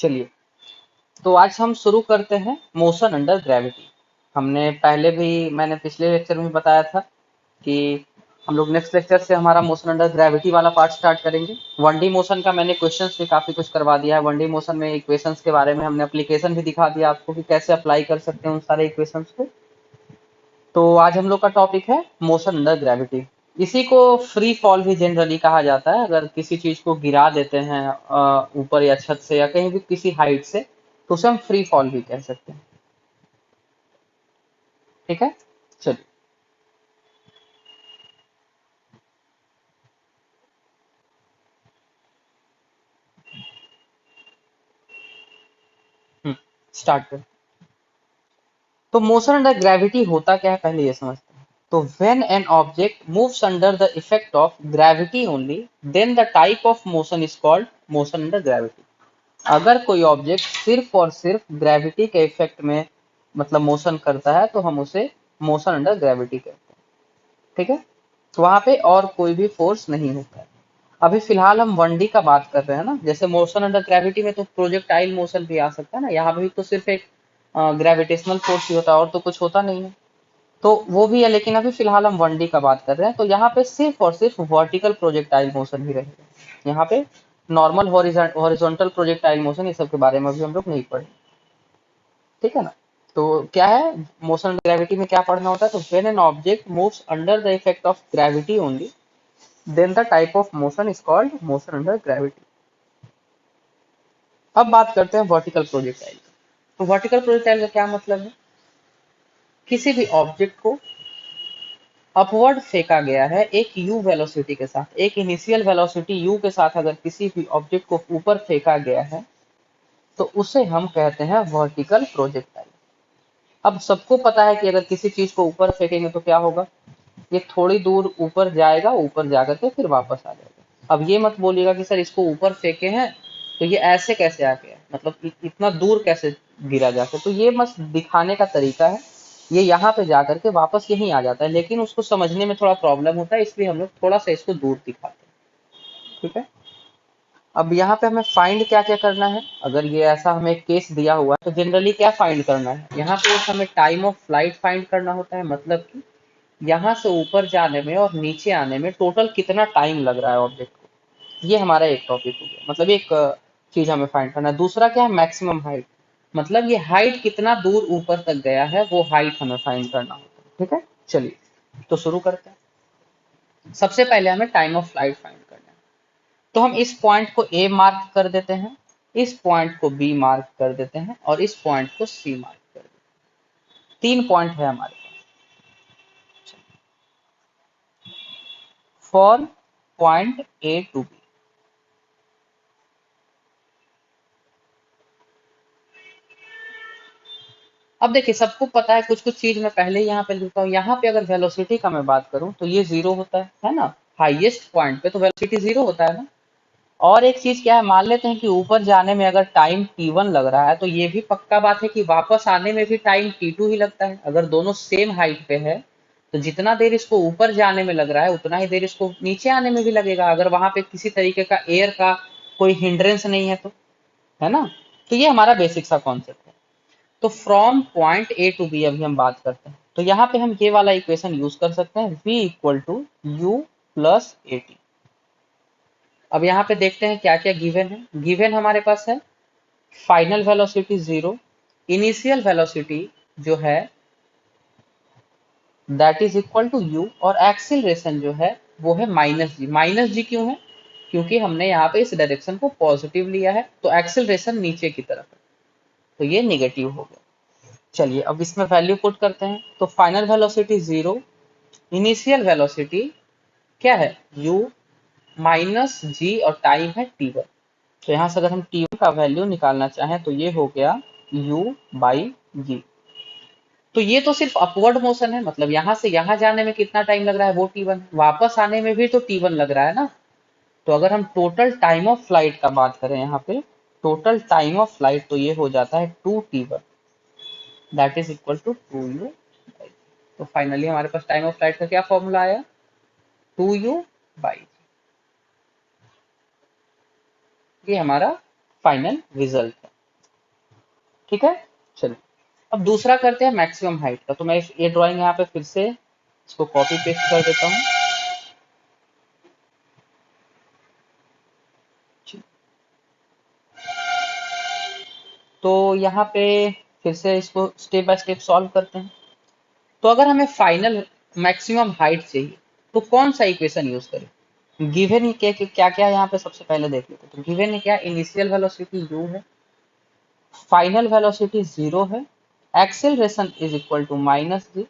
चलिए, तो आज हम शुरू करते हैं मोशन अंडर ग्रेविटी। मैंने पिछले लेक्चर में बताया था कि हम लोग नेक्स्ट लेक्चर से हमारा मोशन अंडर ग्रेविटी वाला पार्ट स्टार्ट करेंगे। वन डी मोशन का मैंने क्वेश्चंस भी काफी कुछ करवा दिया है। वन डी मोशन में इक्वेशंस के बारे में हमने एप्लीकेशन भी दिखा दिया आपको कि कैसे अप्लाई कर सकते हैं उन सारे इक्वेशंस को। तो आज हम लोग का टॉपिक है मोशन अंडर ग्रेविटी। इसी को फ्री फॉल भी जनरली कहा जाता है। अगर किसी चीज को गिरा देते हैं ऊपर या छत से या कहीं भी किसी हाइट से, तो उसे हम फ्री फॉल भी कह सकते हैं। ठीक है, चलिए। स्टार्ट कर। तो मोशन अंडर ग्रेविटी होता क्या है, पहले ये समझते हैं। तो when an object moves under the effect of gravity only, then the type of motion is called motion under gravity. अगर कोई ऑब्जेक्ट सिर्फ और सिर्फ ग्रेविटी के इफेक्ट में मतलब मोशन करता है तो हम उसे मोशन अंडर ग्रेविटी कहते हैं। ठीक है, तो वहां पे और कोई भी फोर्स नहीं होता है। अभी फिलहाल हम वन डी का बात कर रहे हैं ना। जैसे मोशन अंडर ग्रेविटी में तो प्रोजेक्टाइल मोशन भी आ सकता है ना, यहाँ पे भी तो सिर्फ एक ग्रेविटेशनल फोर्स ही होता है और तो कुछ होता नहीं है। तो वो भी है, लेकिन अभी फिलहाल हम वन डी का बात कर रहे हैं। तो यहाँ पे सिर्फ और सिर्फ वर्टिकल प्रोजेक्टाइल मोशन ही रहेगा। यहाँ पे नॉर्मल हॉरिजॉन्टल प्रोजेक्टाइल मोशन ये सब के बारे में अभी हम लोग नहीं पढ़े। ठीक है ना। तो क्या है, मोशन अंडर ग्रेविटी में क्या पढ़ना होता है। तो when an object moves under the effect of gravity only, then the type of motion is called motion under gravity. अब बात करते हैं वर्टिकल प्रोजेक्टाइल। तो वर्टिकल प्रोजेक्टाइल का क्या मतलब है। किसी भी ऑब्जेक्ट को अपवर्ड फेंका गया है एक u वेलोसिटी के साथ, एक इनिशियल वेलोसिटी u के साथ अगर किसी भी ऑब्जेक्ट को ऊपर फेंका गया है तो उसे हम कहते हैं वर्टिकल प्रोजेक्टाइल। अब सबको पता है कि अगर किसी चीज को ऊपर फेंकेंगे तो क्या होगा, ये थोड़ी दूर ऊपर जाएगा, ऊपर जाकर के फिर वापस आ जाएगा। अब ये मत बोलिएगा कि सर इसको ऊपर फेंके हैं तो ये ऐसे कैसे आ गया, मतलब इतना दूर कैसे गिरा जाके। तो ये बस दिखाने का तरीका है। ये यहाँ पे जाकर के वापस यहीं आ जाता है, लेकिन उसको समझने में थोड़ा प्रॉब्लम होता है, इसलिए हम लोग थोड़ा सा इसको दूर दिखाते हैं। ठीक है, अब यहाँ पे हमें फाइंड क्या क्या करना है। अगर ये ऐसा हमें केस दिया हुआ है तो जनरली क्या फाइंड करना है, यहाँ पे हमें टाइम ऑफ फ्लाइट फाइंड करना होता है। मतलब कि यहाँ से ऊपर जाने में और नीचे आने में टोटल कितना टाइम लग रहा है ऑब्जेक्ट को। ये हमारा एक टॉपिक हो गया, मतलब एक चीज हमें फाइंड करना है। दूसरा क्या है, मैक्सिमम हाइट, मतलब ये हाइट कितना दूर ऊपर तक गया है, वो हाइट हमें फाइंड करना होता है। ठीक है, चलिए तो शुरू करते हैं। सबसे पहले हमें टाइम ऑफ फ्लाइट फाइंड करना है। तो हम इस पॉइंट को ए मार्क कर देते हैं, इस पॉइंट को बी मार्क कर देते हैं और इस पॉइंट को सी मार्क कर देते हैं। 3 पॉइंट है हमारे पास for point A to B. अब देखिए, सबको पता है कुछ कुछ चीज मैं पहले यहाँ पे लिखता हूँ। यहाँ पे अगर वेलोसिटी का मैं बात करूँ तो ये जीरो होता है ना। हाईएस्ट पॉइंट पे तो वेलोसिटी जीरो होता है ना। और एक चीज क्या है, मान लेते हैं कि ऊपर जाने में अगर टाइम t1 लग रहा है तो ये भी पक्का बात है कि वापस आने में भी टाइम t2 ही लगता है। अगर दोनों सेम हाइट पे है तो जितना देर इसको ऊपर जाने में लग रहा है उतना ही देर इसको नीचे आने में भी लगेगा, अगर वहां पे किसी तरीके का एयर का कोई हिंड्रेंस नहीं है तो, है ना। तो ये हमारा बेसिक सा कॉन्सेप्ट है। तो from point A to B अभी हम बात करते हैं। तो यहाँ पे हम ये वाला इक्वेशन यूज कर सकते हैं, v equal to u plus a t. अब यहाँ पे देखते हैं क्या क्या गिवन है। गिवन हमारे पास है final velocity zero, initial velocity जो है that is equal to u, और एक्सीलरेशन जो है वो है माइनस जी। माइनस जी क्यों है, क्योंकि हमने यहाँ पे इस डायरेक्शन को पॉजिटिव लिया है तो एक्सीलरेशन नीचे की तरफ है, तो ये निगेटिव हो गया। चलिए अब इसमें वैल्यू पुट करते हैं। तो final velocity zero, initial velocity क्या है u माइनस जी, और टाइम है t1। तो यहाँ से अगर हम t1 का वैल्यू निकालना चाहें तो ये हो गया u बाई जी। तो ये तो सिर्फ अपवर्ड मोशन है, मतलब यहाँ से यहाँ जाने में कितना टाइम लग रहा है वो t1, वापस आने में भी तो t1 लग रहा है ना। तो अगर हम टोटल टाइम ऑफ फ्लाइट का बात करें यहाँ पे, टोटल टाइम ऑफ फ्लाइट तो ये हो जाता है 2t1, that is equal to 2u। तो फाइनली हमारे पास टाइम ऑफ फ्लाइट का क्या फॉर्मूला आया, 2u बाई। ये हमारा फाइनल रिजल्ट है। ठीक है। चलिए अब दूसरा करते हैं मैक्सिमम हाइट का। तो मैं ये ड्राइंग यहाँ पे फिर से इसको कॉपी पेस्ट कर देता हूँ। तो यहाँ पे फिर से इसको स्टेप बाय स्टेप सॉल्व करते हैं। तो अगर हमें फाइनल मैक्सिमम हाइट चाहिए तो कौन सा इक्वेशन यूज करें। गिवन ही क्या क्या यहाँ पे सबसे पहले देख लेते हैं। तो गिवन है क्या, इनिशियल वेलोसिटी u है, फाइनल वेलोसिटी 0 है, acceleration is equal to -g,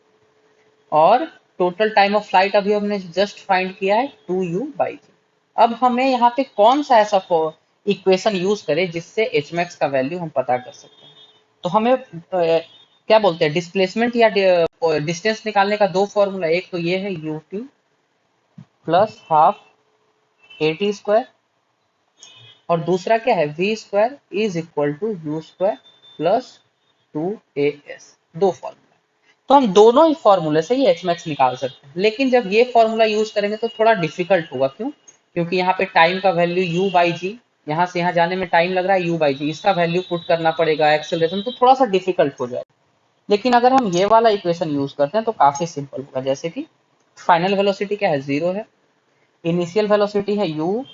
और टोटल टाइम ऑफ फ्लाइट अभी हमने जस्ट फाइंड किया है 2u/g। अब हमें यहाँ पे कौन सा ऐसा इक्वेशन यूज करें जिससे एच मैक्स का वैल्यू हम पता कर सकते हैं। तो हमें क्या बोलते हैं, डिस्प्लेसमेंट या डिस्टेंस निकालने का दो फॉर्मूला। एक तो ये है ut प्लस हाफ at², और दूसरा क्या है v² is equal to u² plus 2as। दो फॉर्मूला, तो हम दोनों ही फॉर्मूले से ये एच मैक्स निकाल सकते हैं। लेकिन जब ये फॉर्मूला यूज करेंगे तो थोड़ा डिफिकल्ट होगा। क्यों? क्योंकि यहाँ पे टाइम का वैल्यू u/g, यहाँ से यहाँ जाने में टाइम लग रहा है u/g, इसका वैल्यू पुट करना पड़ेगा, एक्सेलरेशन, तो थोड़ा सा डिफिकल्ट हो जाएगा। लेकिन अगर हम ये वाला इक्वेशन यूज करते हैं तो काफी सिंपल होगा। जैसे कि फाइनल वेलोसिटी क्या है, 0 है, इनिशियल वेलोसिटी है u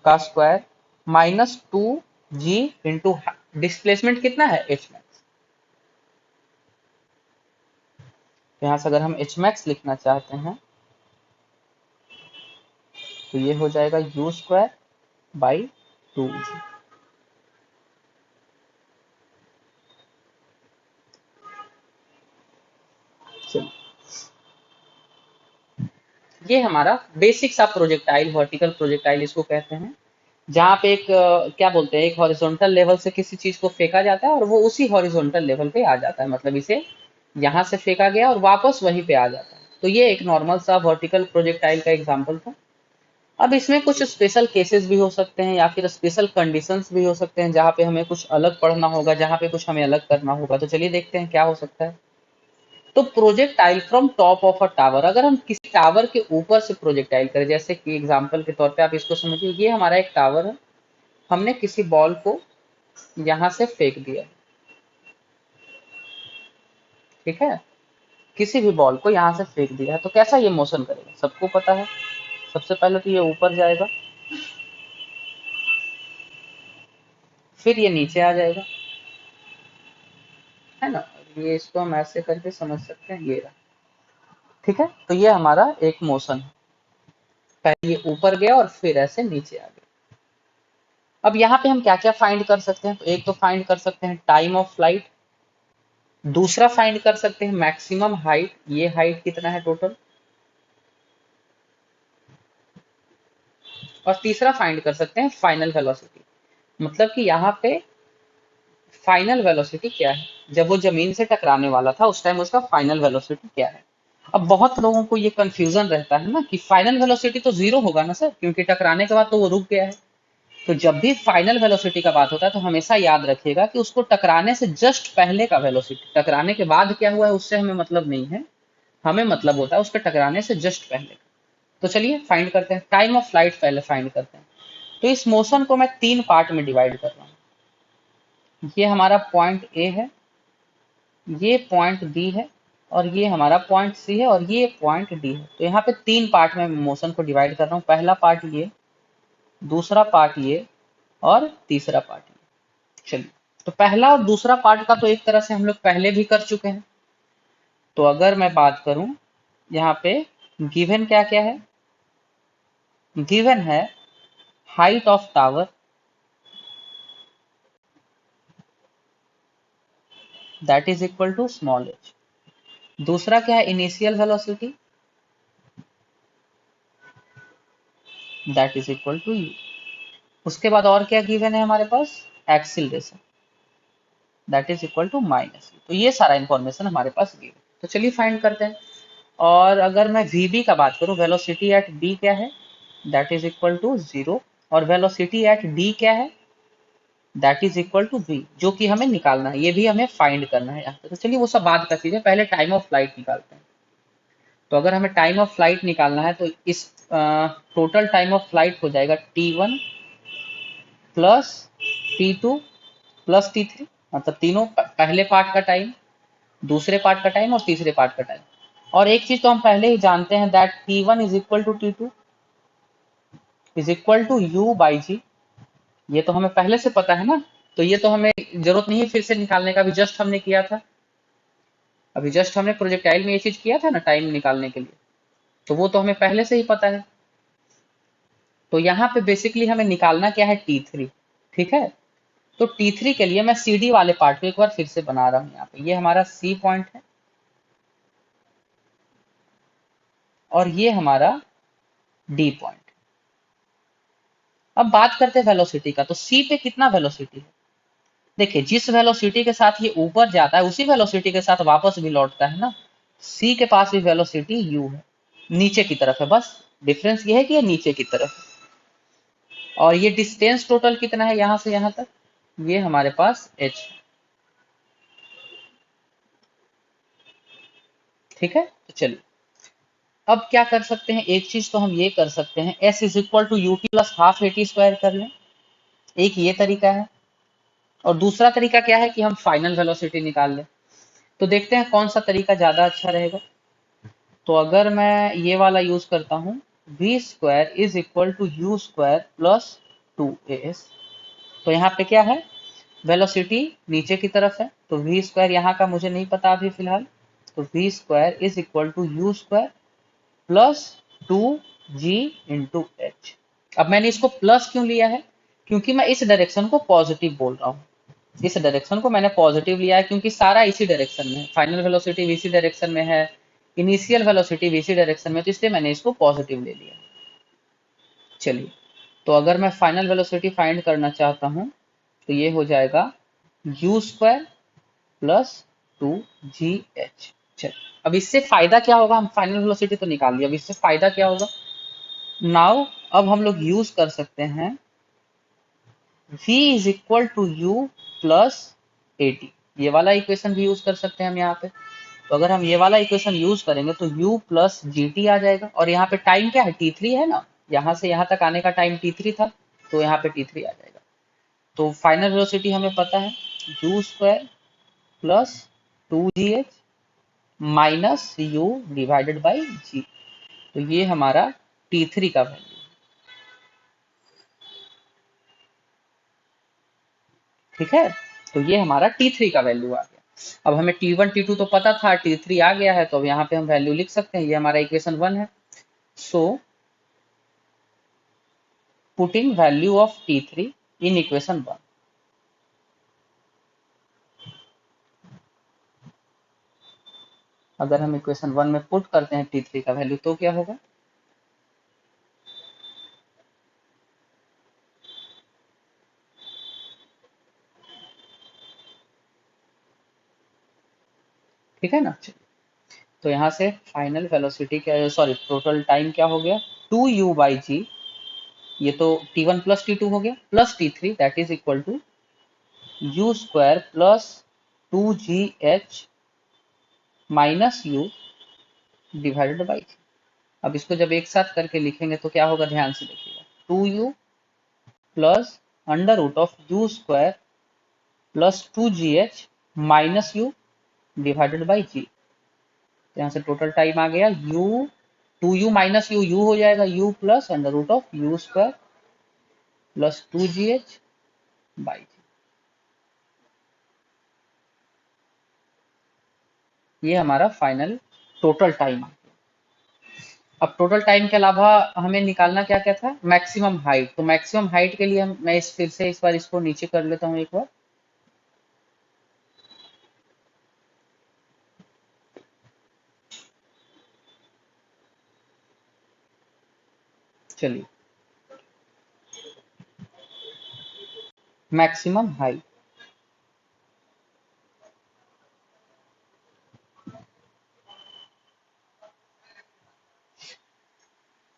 का square minus 2g into displacement कितना है, एच मैक्स। यहाँ से अगर हम एच मैक्स लिखना चाहते हैं तो ये हो जाएगा u² बाई 2g। ये हमारा बेसिक सा प्रोजेक्टाइल, वर्टिकल प्रोजेक्टाइल इसको कहते हैं, जहाँ पे एक क्या बोलते हैं, एक हॉरिजॉन्टल लेवल से किसी चीज को फेंका जाता है और वो उसी हॉरिजॉन्टल लेवल पे आ जाता है। मतलब इसे यहाँ से फेंका गया और वापस वहीं पे आ जाता है। तो ये एक नॉर्मल सा वर्टिकल प्रोजेक्टाइल का एग्जाम्पल था। अब इसमें कुछ स्पेशल केसेस भी हो सकते हैं या फिर स्पेशल कंडीशंस भी हो सकते हैं, जहाँ पे हमें कुछ अलग पढ़ना होगा, जहाँ पे कुछ हमें अलग करना होगा। तो चलिए देखते हैं क्या हो सकता है। तो projectile from top of a tower, अगर हम किसी टावर के ऊपर से प्रोजेक्टाइल करें, जैसे कि एग्जांपल के तौर पे आप इसको समझिए, ये हमारा एक टावर है, हमने किसी बॉल को यहाँ से फेंक दिया, ठीक है, किसी भी बॉल को यहाँ से फेंक दिया है, तो कैसा ये मोशन करेगा, सबको पता है। सबसे पहले तो ये ऊपर जाएगा, फिर ये नीचे आ जाएगा, है ना। ये इसको हम ऐसे करके समझ सकते हैं, ये रहा, ठीक है। तो ये हमारा एक मोशन है, पहले ये ऊपर गया और फिर ऐसे नीचे आ गया। अब यहाँ पे हम क्या क्या फाइंड कर सकते हैं। तो एक तो फाइंड कर सकते हैं टाइम ऑफ फ्लाइट, दूसरा फाइंड कर सकते हैं मैक्सिमम हाइट, ये हाइट कितना है टोटल, और तीसरा फाइंड कर सकते हैं फाइनल वेलोसिटी। मतलब कि यहाँ पे फाइनल वेलोसिटी क्या है, जब वो जमीन से टकराने वाला था उस टाइम उसका फाइनल वेलोसिटी क्या है। अब बहुत लोगों को ये कंफ्यूजन रहता है ना कि फाइनल वेलोसिटी तो जीरो होगा ना सर, क्योंकि टकराने के बाद तो वो रुक गया है। तो जब भी फाइनल वेलोसिटी का बात होता है तो हमेशा याद रखिएगा कि उसको टकराने से जस्ट पहले का वेलोसिटी, टकराने के बाद क्या हुआ है उससे हमें मतलब नहीं है, हमें मतलब होता है उसके टकराने से जस्ट पहले। तो चलिए फाइंड करते हैं, टाइम ऑफ फ्लाइट पहले फाइंड करते हैं। तो इस मोशन को मैं तीन पार्ट में डिवाइड कर रहा हूँ। ये हमारा पॉइंट ए है, ये पॉइंट बी है, और ये हमारा पॉइंट सी है, और ये पॉइंट डी है। तो यहाँ पे तीन पार्ट में मोशन को डिवाइड कर रहा हूँ। पहला पार्ट ये, दूसरा पार्ट ये, और तीसरा पार्ट ये। चलिए, तो पहला और दूसरा पार्ट का तो एक तरह से हम लोग पहले भी कर चुके हैं। तो अगर मैं बात करूं, यहाँ पे गिवन क्या क्या है, गिवन है height of tower, that is equal to small h. दूसरा क्या है, initial velocity, that is equal to u. उसके बाद और क्या गिवन है हमारे पास, acceleration, that is equal to minus. तो ये सारा इंफॉर्मेशन हमारे पास गिवन। तो चलिए फाइंड करते हैं। और अगर मैं वीबी का बात करूं, वेलोसिटी एट बी क्या है, दैट इज इक्वल टू 0, और वेलोसिटी एट डी क्या है, that is equal to v, जो कि हमें निकालना है, ये भी हमें फाइंड करना है यहाँ पे। तो चलिए वो सब बात का चीज है, पहले टाइम ऑफ फ्लाइट निकालते हैं। तो अगर हमें टाइम ऑफ फ्लाइट निकालना है तो इस टोटल टाइम ऑफ फ्लाइट हो जाएगा t1 plus t2 plus t3, मतलब तीनों पहले पार्ट का टाइम, दूसरे पार्ट का टाइम और तीसरे पार्ट का टाइम। और एक चीज तो हम पहले ही जानते हैं that T1 is equal to T2 is equal to U by g. ये तो हमें पहले से पता है ना, तो ये तो हमें जरूरत नहीं है फिर से निकालने का, अभी जस्ट हमने किया था, अभी जस्ट हमने प्रोजेक्टाइल में ये चीज किया था ना टाइम निकालने के लिए, तो वो तो हमें पहले से ही पता है। तो यहाँ पे बेसिकली हमें निकालना क्या है, T3। ठीक है, तो T3 के लिए मैं CD वाले पार्ट को एक बार फिर से बना रहा हूँ। यहाँ पे ये हमारा C पॉइंट है और ये हमारा D पॉइंट। अब बात करते हैं वेलोसिटी का, तो C पे कितना वेलोसिटी है। देखिए जिस वेलोसिटी के साथ ये ऊपर जाता है उसी वेलोसिटी के साथ वापस भी लौटता है ना। C के पास भी वेलोसिटी U है, नीचे की तरफ है, बस डिफरेंस ये है कि ये नीचे की तरफ है। और ये डिस्टेंस टोटल कितना है यहाँ से यहाँ तक, ये हमारे पास h है। ठीक है, तो चलिए अब क्या कर सकते हैं, एक चीज तो हम ये कर सकते हैं, s is equal to u t plus half a t square कर लें, एक ये तरीका है। और दूसरा तरीका क्या है कि हम फाइनल वेलोसिटी निकाल लें। तो देखते हैं कौन सा तरीका ज्यादा अच्छा रहेगा। तो अगर मैं ये वाला यूज करता हूँ, v square is equal to u square plus 2as। तो यहाँ पे क्या है, वेलोसिटी नीचे की तरफ है, तो वी स्क्वायर यहाँ का मुझे नहीं पता अभी फिलहाल, तो v square is equal to u square plus 2g into h. अब मैंने इसको प्लस क्यों लिया है, क्योंकि मैं इस डायरेक्शन को पॉजिटिव बोल रहा हूँ। इस डायरेक्शन को मैंने पॉजिटिव लिया है क्योंकि सारा इसी डायरेक्शन में है, फाइनल वेलोसिटी भी इसी डायरेक्शन में है, इनिशियल वेलोसिटी भी इसी डायरेक्शन में, तो इसलिए मैंने इसको पॉजिटिव ले लिया। चलिए, तो अगर मैं फाइनल वेलोसिटी फाइंड करना चाहता हूँ तो ये हो जाएगा यू स्क्वायर प्लस 2gh। चलिए, अब इससे फायदा क्या होगा, हम फाइनल वेलोसिटी तो निकाल लिया, अब इससे फायदा क्या होगा। नाउ अब हम लोग यूज कर सकते हैं v is equal to u plus a t, ये वाला इक्वेशन भी यूज कर सकते हैं हम यहाँ पे। तो अगर हम ये वाला इक्वेशन यूज करेंगे तो u प्लस जी टी आ जाएगा, और यहाँ पे टाइम क्या है, T3 है ना, यहाँ से यहाँ तक आने का टाइम T3 था, तो यहाँ पे T3 आ जाएगा। तो फाइनल वेलोसिटी हमें पता है u square plus 2gh minus u divided by g. तो ये हमारा T3 का वैल्यू। ठीक है, तो ये हमारा T3 का वैल्यू आ गया। अब हमें T1 T2 तो पता था, T3 आ गया है, तो अब यहाँ पे हम वैल्यू लिख सकते हैं, ये हमारा इक्वेशन 1 है। So putting value of T3 in equation 1। अगर हम इक्वेशन 1 में पुट करते हैं T3 का वैल्यू तो क्या होगा, ठीक है ना। तो यहाँ से फाइनल वेलोसिटी क्या, सॉरी टोटल टाइम क्या हो गया, 2u बाई जी, ये तो T1 प्लस T2 हो गया, plus T3 that is equal to u square plus 2gh minus u divided by g. अब इसको जब एक साथ करके लिखेंगे तो क्या होगा, ध्यान से देखिएगा, 2u plus under root of u square plus 2gh minus u divided by g. यहाँ से टोटल टाइम आ गया u, 2u minus you, you हो जाएगा u plus under root of u square plus 2gh by g. ये हमारा final total time आ गया। अब total time के अलावा हमें निकालना क्या क्या था, मैक्सिमम हाइट। तो मैक्सिमम हाइट के लिए मैं फिर से इस बार इसको नीचे कर लेता हूँ एक बार। चलिए, मैक्सिमम हाइट,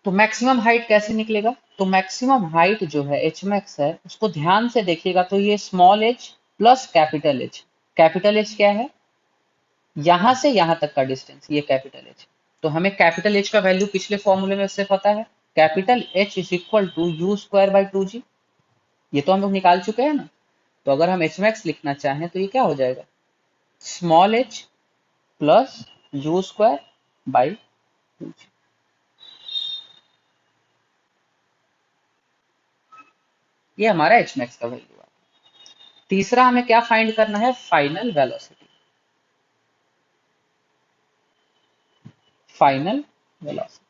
तो मैक्सिमम हाइट कैसे निकलेगा, तो मैक्सिमम हाइट जो है एच मैक्स है, उसको ध्यान से देखिएगा, तो ये small H plus capital H. Capital H क्या है, यहां से यहां तक का डिस्टेंस, ये कैपिटल एच। तो हमें कैपिटल एच का वैल्यू पिछले फॉर्मूले में से पता है, capital h is equal to u square by 2g, ये तो हम लोग निकाल चुके हैं ना। तो अगर हम एच मैक्स लिखना चाहें तो ये क्या हो जाएगा, small H plus you square by, ये हमारा एच मैक्स का वैल्यू है। तीसरा हमें क्या फाइंड करना है, फाइनल वेलोसिटी। फाइनल वेलोसिटी,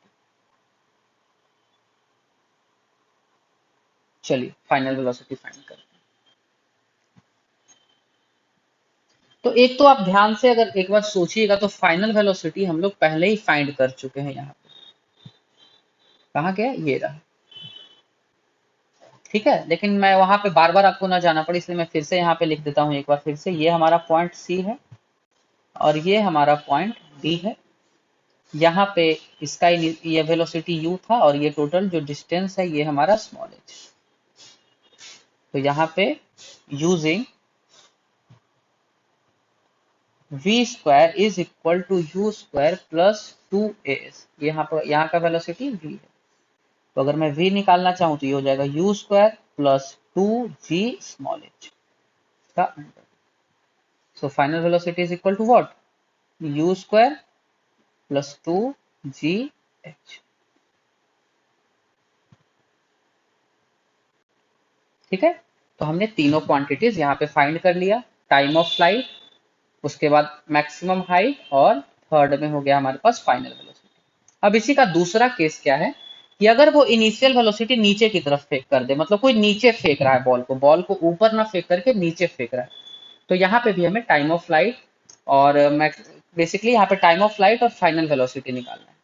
चलिए फाइनल वेलोसिटी फाइंड करते हैं। तो एक तो आप ध्यान से अगर एक बार सोचिएगा तो फाइनल वेलोसिटी हम लोग पहले ही फाइंड कर चुके हैं। यहाँ पे कहाँ गया, ये रहा, ठीक है। लेकिन मैं वहां पे बार बार आपको ना जाना पड़े, इसलिए मैं फिर से यहाँ पे लिख देता हूँ एक बार फिर से। ये हमारा पॉइंट सी है और ये हमारा पॉइंट डी है। यहाँ पे इसका ये वेलोसिटी u था और ये टोटल जो डिस्टेंस है ये हमारा स्मॉल h। तो यहाँ पे using v square is equal to u square plus 2as, यहाँ का वेलोसिटी v है। तो अगर मैं v निकालना चाहूँ तो ये हो जाएगा u square plus 2g small h का under. So final velocity is equal to what, u square plus 2gh। ठीक है, तो हमने तीनों क्वांटिटीज यहाँ पे फाइंड कर लिया, टाइम ऑफ फ्लाइट, उसके बाद मैक्सिमम हाइट और थर्ड में हो गया हमारे पास फाइनल वेलोसिटी। अब इसी का दूसरा केस क्या है कि अगर वो इनिशियल वेलोसिटी नीचे की तरफ फेंक कर दे, मतलब कोई नीचे फेंक रहा है बॉल को ऊपर ना फेंक करके नीचे फेंक रहा है, तो यहाँ पे भी हमें टाइम ऑफ फ्लाइट और बेसिकली यहाँ पे टाइम ऑफ फ्लाइट और फाइनल वेलोसिटी निकालना है।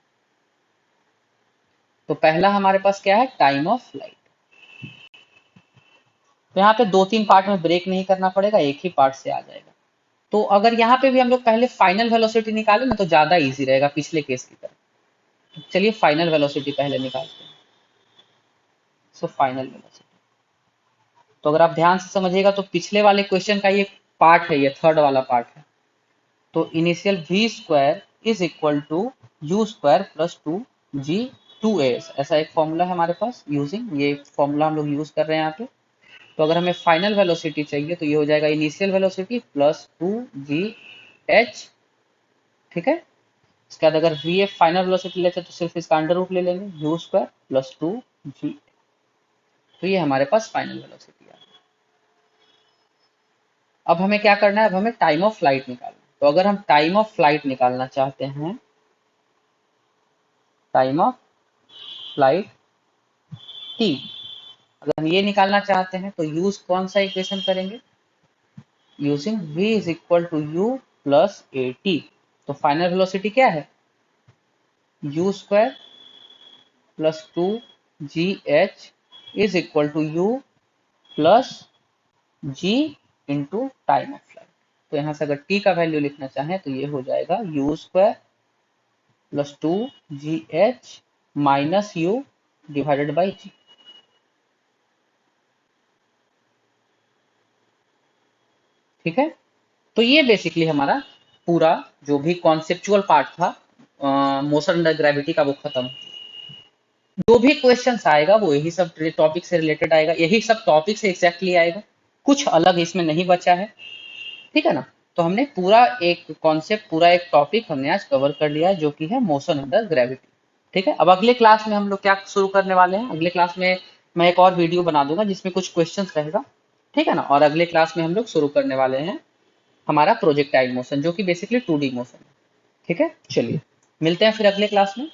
तो पहला हमारे पास क्या है, टाइम ऑफ फ्लाइट। तो यहाँ पे 2-3 पार्ट में ब्रेक नहीं करना पड़ेगा, एक ही पार्ट से आ जाएगा। तो अगर यहाँ पे भी हम लोग पहले फाइनल वेलोसिटी निकालें ना तो ज्यादा इजी रहेगा पिछले केस की तरह। चलिए फाइनल वेलोसिटी पहले निकालते हैं। सो फाइनल वेलोसिटी, तो अगर आप ध्यान से समझिएगा तो पिछले वाले क्वेश्चन का ये पार्ट है, ये थर्ड वाला पार्ट है। तो initial v square is equal to u square plus 2g 2as, ऐसा एक फॉर्मूला है हमारे पास। यूजिंग ये फॉर्मूला हम लोग यूज कर रहे हैं यहाँ पे। तो अगर हमें फाइनल वेलोसिटी चाहिए तो ये हो जाएगा इनिशियल वेलोसिटी प्लस 2gh। ठीक है, इसके बाद अगर वी एफ फाइनल वेलोसिटी लेते तो सिर्फ इसका अंडर रूट ले लेंगे, यू स्क्वायर प्लस 2g। तो ये हमारे पास फाइनल वेलोसिटी आ गई। अब हमें क्या करना है, अब हमें टाइम ऑफ फ्लाइट निकालना है। तो अगर हम टाइम ऑफ फ्लाइट निकालना चाहते हैं, टाइम ऑफ फ्लाइट t, अगर हम ये निकालना चाहते हैं तो यूज कौन सा इक्वेशन करेंगे, using v is equal to u plus a t. तो फाइनल वेलोसिटी क्या है, u square plus 2gh is equal to u plus g into time of flight. तो यहाँ से अगर t का वैल्यू लिखना चाहें तो ये हो जाएगा you square plus 2gh minus u divided by g। ठीक है, तो ये बेसिकली हमारा पूरा जो भी कॉन्सेप्चुअल पार्ट था मोशन अंडर ग्रेविटी का वो खत्म। जो भी क्वेश्चंस आएगा वो यही सब टॉपिक से रिलेटेड आएगा, यही सब टॉपिक से एग्जैक्टली आएगा, कुछ अलग इसमें नहीं बचा है। ठीक है ना, तो हमने पूरा एक कॉन्सेप्ट, पूरा एक टॉपिक हमने आज कवर कर लिया है जो कि है मोशन अंडर ग्रेविटी। ठीक है, अब अगले क्लास में हम लोग क्या शुरू करने वाले हैं, अगले क्लास में मैं एक और वीडियो बना दूंगा जिसमें कुछ क्वेश्चंस रहेगा। ठीक है ना, और अगले क्लास में हम लोग शुरू करने वाले हैं हमारा प्रोजेक्टाइल मोशन जो कि बेसिकली 2D मोशन है। ठीक है, चलिए मिलते हैं फिर अगले क्लास में।